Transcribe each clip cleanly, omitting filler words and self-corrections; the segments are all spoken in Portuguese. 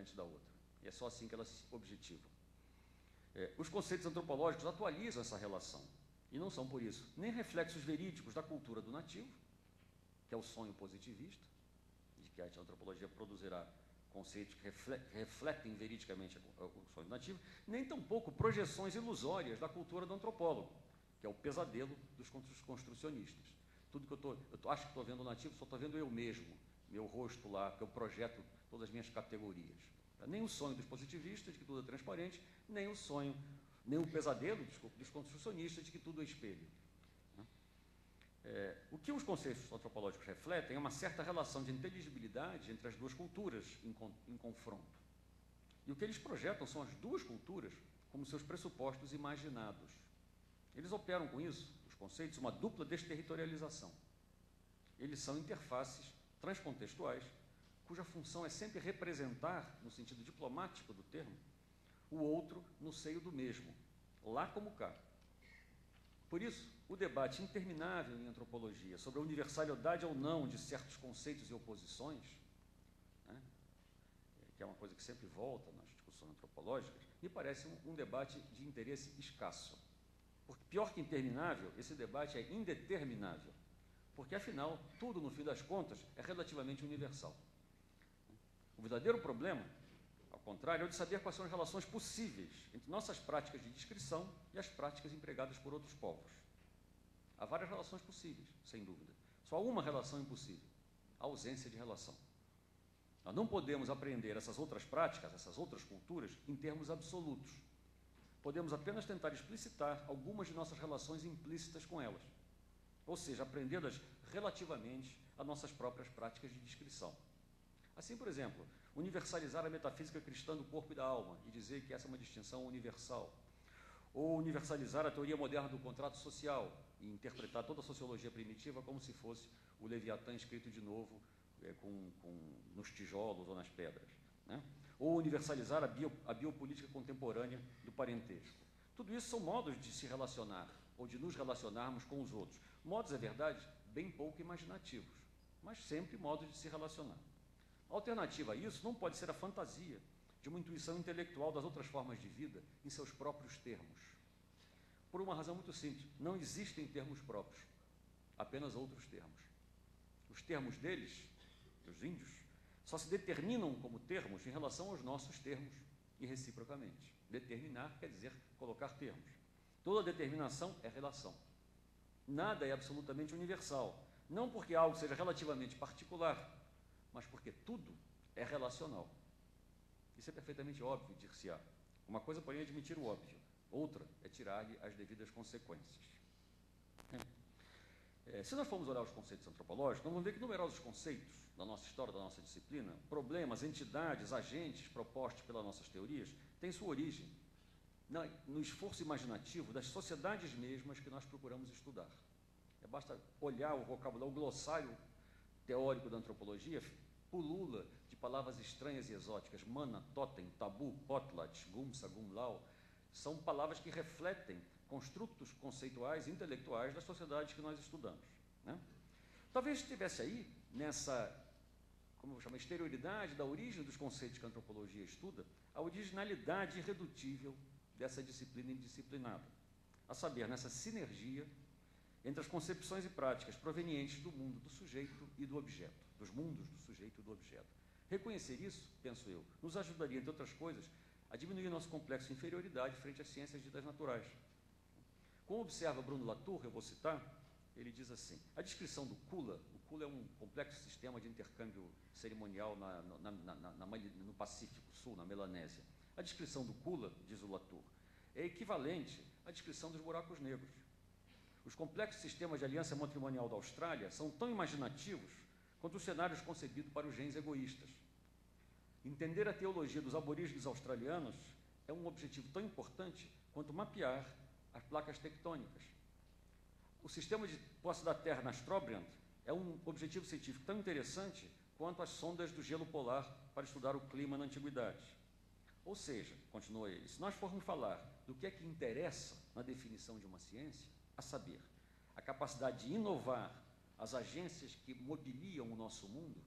diante da outra. E é só assim que elas se objetivam. Os conceitos antropológicos atualizam essa relação, e não são, por isso, nem reflexos verídicos da cultura do nativo, que é o sonho positivista, de que a antropologia produzirá conceitos que refletem veridicamente o sonho nativo, nem tampouco projeções ilusórias da cultura do antropólogo, que é o pesadelo dos construcionistas. Tudo que eu acho que estou vendo o nativo, só estou vendo eu mesmo, meu rosto lá, que eu projeto todas as minhas categorias. Nem o sonho dos positivistas, de que tudo é transparente, nem o pesadelo, desculpa, dos construcionistas, de que tudo é espelho. O que os conceitos antropológicos refletem é uma certa relação de inteligibilidade entre as duas culturas em confronto. E o que eles projetam são as duas culturas como seus pressupostos imaginados. Eles operam com isso, os conceitos, uma dupla desterritorialização. Eles são interfaces transcontextuais, cuja função é sempre representar, no sentido diplomático do termo, o outro no seio do mesmo, lá como cá. Por isso, o debate interminável em antropologia sobre a universalidade ou não de certos conceitos e oposições, né, que é uma coisa que sempre volta nas discussões antropológicas, me parece um debate de interesse escasso. Porque, pior que interminável, esse debate é indeterminável, porque, afinal, tudo, no fim das contas, é relativamente universal. O verdadeiro problema, ao contrário, é o de saber quais são as relações possíveis entre nossas práticas de descrição e as práticas empregadas por outros povos. Há várias relações possíveis, sem dúvida. Só há uma relação impossível: a ausência de relação. Nós não podemos aprender essas outras práticas, essas outras culturas, em termos absolutos. Podemos apenas tentar explicitar algumas de nossas relações implícitas com elas, ou seja, aprendê-las relativamente a nossas próprias práticas de descrição. Assim, por exemplo, universalizar a metafísica cristã do corpo e da alma e dizer que essa é uma distinção universal. Ou universalizar a teoria moderna do contrato social e interpretar toda a sociologia primitiva como se fosse o Leviatã escrito de novo nos tijolos ou nas pedras, né? Ou universalizar a biopolítica contemporânea do parentesco. Tudo isso são modos de se relacionar ou de nos relacionarmos com os outros. Modos, é verdade, bem pouco imaginativos, mas sempre modos de se relacionar. A alternativa a isso não pode ser a fantasia de uma intuição intelectual das outras formas de vida em seus próprios termos. Por uma razão muito simples: não existem termos próprios, apenas outros termos. Os termos deles, dos índios, só se determinam como termos em relação aos nossos termos e reciprocamente. Determinar quer dizer colocar termos. Toda determinação é relação. Nada é absolutamente universal, não porque algo seja relativamente particular, mas porque tudo é relacional. Isso é perfeitamente óbvio, dir-se-á. Uma coisa, porém, é admitir o óbvio, outra é tirar-lhe as devidas consequências. Se nós formos olhar os conceitos antropológicos, nós vamos ver que numerosos conceitos da nossa história, da nossa disciplina, problemas, entidades, agentes propostos pelas nossas teorias, têm sua origem no esforço imaginativo das sociedades mesmas que nós procuramos estudar. Basta olhar o vocabulário, o glossário teórico da antropologia pulula de palavras estranhas e exóticas. Mana, totem, tabu, potlat, gumsa, gumlau. São palavras que refletem construtos conceituais e intelectuais das sociedades que nós estudamos, né? Talvez estivesse aí, nessa, como eu chamo, exterioridade da origem dos conceitos que a antropologia estuda, a originalidade irredutível dessa disciplina indisciplinada, a saber, nessa sinergia entre as concepções e práticas provenientes do mundo do sujeito e do objeto, dos mundos do sujeito e do objeto. Reconhecer isso, penso eu, nos ajudaria, entre outras coisas, a diminuir nosso complexo de inferioridade frente às ciências ditas naturais. Como observa Bruno Latour, eu vou citar, ele diz assim: a descrição do Kula, o Kula é um complexo sistema de intercâmbio cerimonial no Pacífico Sul, na Melanésia. A descrição do Kula, diz o Latour, é equivalente à descrição dos buracos negros. Os complexos sistemas de aliança matrimonial da Austrália são tão imaginativos quanto os cenários concebidos para os genes egoístas. Entender a teologia dos aborígenes australianos é um objetivo tão importante quanto mapear as placas tectônicas. O sistema de posse da Terra na Strobriand é um objetivo científico tão interessante quanto as sondas do gelo polar para estudar o clima na antiguidade. Ou seja, continua ele, se nós formos falar do que é que interessa na definição de uma ciência, a saber, a capacidade de inovar as agências que mobiliam o nosso mundo,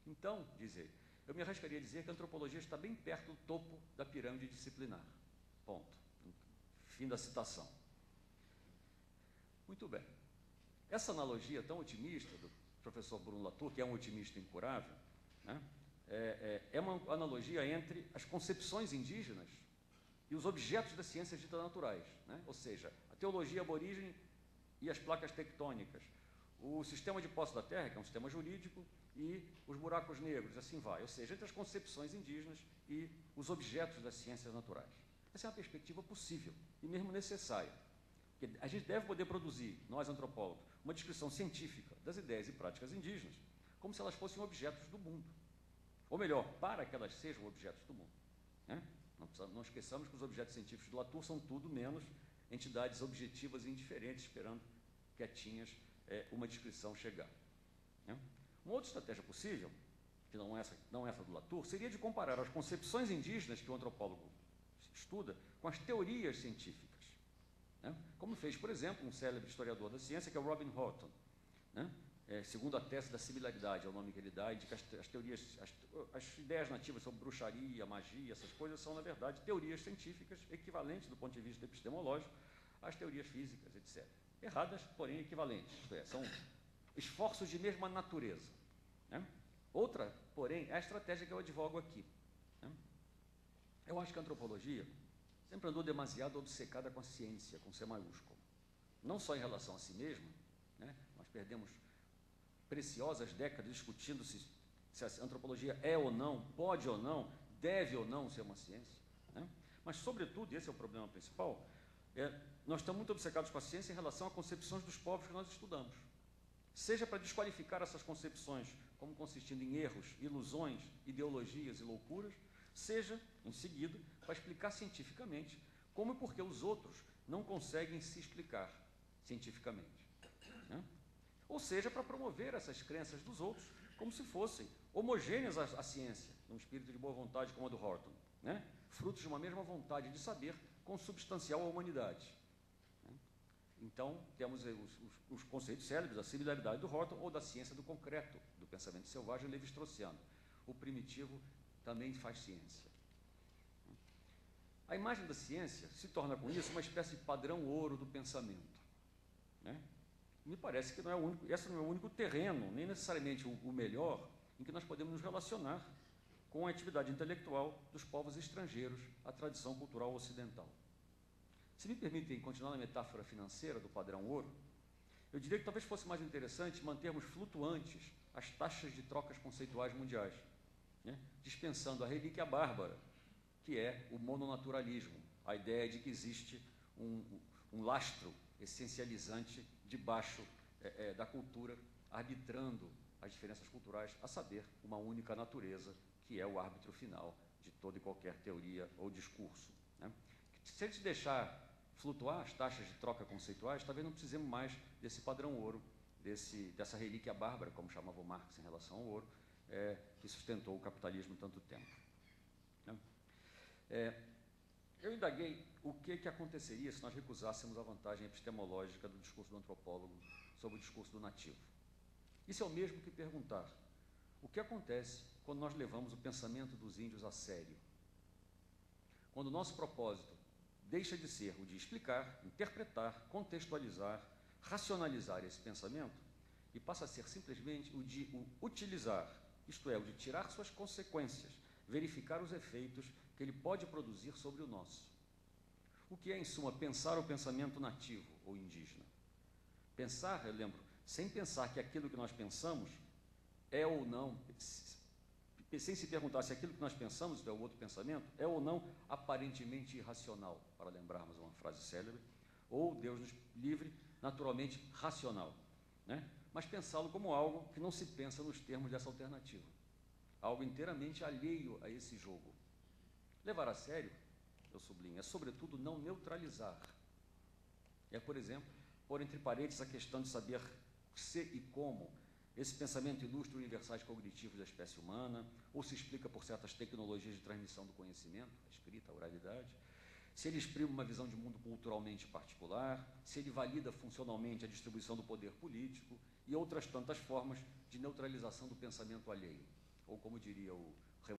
então, diz ele, eu me arriscaria a dizer que a antropologia está bem perto do topo da pirâmide disciplinar. Ponto. Fim da citação. Muito bem. Essa analogia tão otimista do professor Bruno Latour, que é um otimista incurável, né, é uma analogia entre as concepções indígenas e os objetos das ciências ditas naturais, né? Ou seja, a teologia aborígene e as placas tectônicas, o sistema de posse da Terra, que é um sistema jurídico, e os buracos negros, assim vai. Ou seja, entre as concepções indígenas e os objetos das ciências naturais. Essa é uma perspectiva possível e mesmo necessária. Porque a gente deve poder produzir, nós antropólogos, uma descrição científica das ideias e práticas indígenas, como se elas fossem objetos do mundo. Ou melhor, para que elas sejam objetos do mundo, né? Não esqueçamos que os objetos científicos de Latour são tudo menos entidades objetivas e indiferentes, esperando quietinhas uma descrição chegar, né? Uma outra estratégia possível, que não essa do Latour, seria de comparar as concepções indígenas que o antropólogo estuda com as teorias científicas, né? Como fez, por exemplo, um célebre historiador da ciência, que é o Robin Horton, né? Segundo a tese da similaridade, é o nome que ele dá, indica as teorias, as ideias nativas sobre bruxaria, magia, essas coisas são, na verdade, teorias científicas equivalentes do ponto de vista epistemológico às teorias físicas, etc. Erradas, porém equivalentes, isto é, são esforços de mesma natureza, né? Outra, porém, é a estratégia que eu advogo aqui, né? Eu acho que a antropologia sempre andou demasiado obcecada com a ciência, com C maiúsculo. Não só em relação a si mesma, né? Nós perdemos preciosas décadas discutindo se a antropologia é ou não, pode ou não, deve ou não ser uma ciência, né? Mas, sobretudo, e esse é o problema principal, nós estamos muito obcecados com a ciência em relação a concepções dos povos que nós estudamos. Seja para desqualificar essas concepções como consistindo em erros, ilusões, ideologias e loucuras, seja, em seguida, para explicar cientificamente como e por que os outros não conseguem se explicar cientificamente, né? Ou seja, para promover essas crenças dos outros como se fossem homogêneas à ciência, num espírito de boa vontade como a do Horton, né? Frutos de uma mesma vontade de saber consubstancial à humanidade, né? Então, temos os conceitos célebres da similaridade do Horton ou da ciência do concreto, do pensamento selvagem levi-straussiano. O primitivo também faz ciência. A imagem da ciência se torna, com isso, uma espécie de padrão ouro do pensamento, né? Me parece que esse não é o único terreno, nem necessariamente o melhor, em que nós podemos nos relacionar com a atividade intelectual dos povos estrangeiros à tradição cultural ocidental. Se me permitem continuar na metáfora financeira do padrão ouro, eu diria que talvez fosse mais interessante mantermos flutuantes as taxas de trocas conceituais mundiais, né? Dispensando a relíquia bárbara, que é o mononaturalismo, a ideia de que existe um lastro essencializante debaixo da cultura, arbitrando as diferenças culturais, a saber, uma única natureza, que é o árbitro final de toda e qualquer teoria ou discurso, né? Se a gente deixar flutuar as taxas de troca conceituais, talvez não precisemos mais desse padrão ouro, dessa relíquia bárbara, como chamava o Marx em relação ao ouro, que sustentou o capitalismo tanto tempo, né? Eu indaguei o que aconteceria se nós recusássemos a vantagem epistemológica do discurso do antropólogo sobre o discurso do nativo. Isso é o mesmo que perguntar o que acontece quando nós levamos o pensamento dos índios a sério. Quando o nosso propósito deixa de ser o de explicar, interpretar, contextualizar, racionalizar esse pensamento e passa a ser simplesmente o de utilizar, isto é, o de tirar suas consequências, verificar os efeitos que ele pode produzir sobre o nosso. O que é, em suma, pensar o pensamento nativo ou indígena? Pensar, eu lembro, sem pensar que aquilo que nós pensamos é ou não, sem se perguntar se aquilo que nós pensamos, é o outro pensamento, é ou não aparentemente irracional, para lembrarmos uma frase célebre, ou, Deus nos livre, naturalmente racional, né? Mas pensá-lo como algo que não se pensa nos termos dessa alternativa, algo inteiramente alheio a esse jogo. Levar a sério, eu sublinho, é sobretudo não neutralizar. É, por exemplo, pôr entre parênteses a questão de saber se e como esse pensamento ilustra universais cognitivos da espécie humana, ou se explica por certas tecnologias de transmissão do conhecimento, a escrita, a oralidade, se ele exprime uma visão de mundo culturalmente particular, se ele valida funcionalmente a distribuição do poder político e outras tantas formas de neutralização do pensamento alheio. Ou, como diria o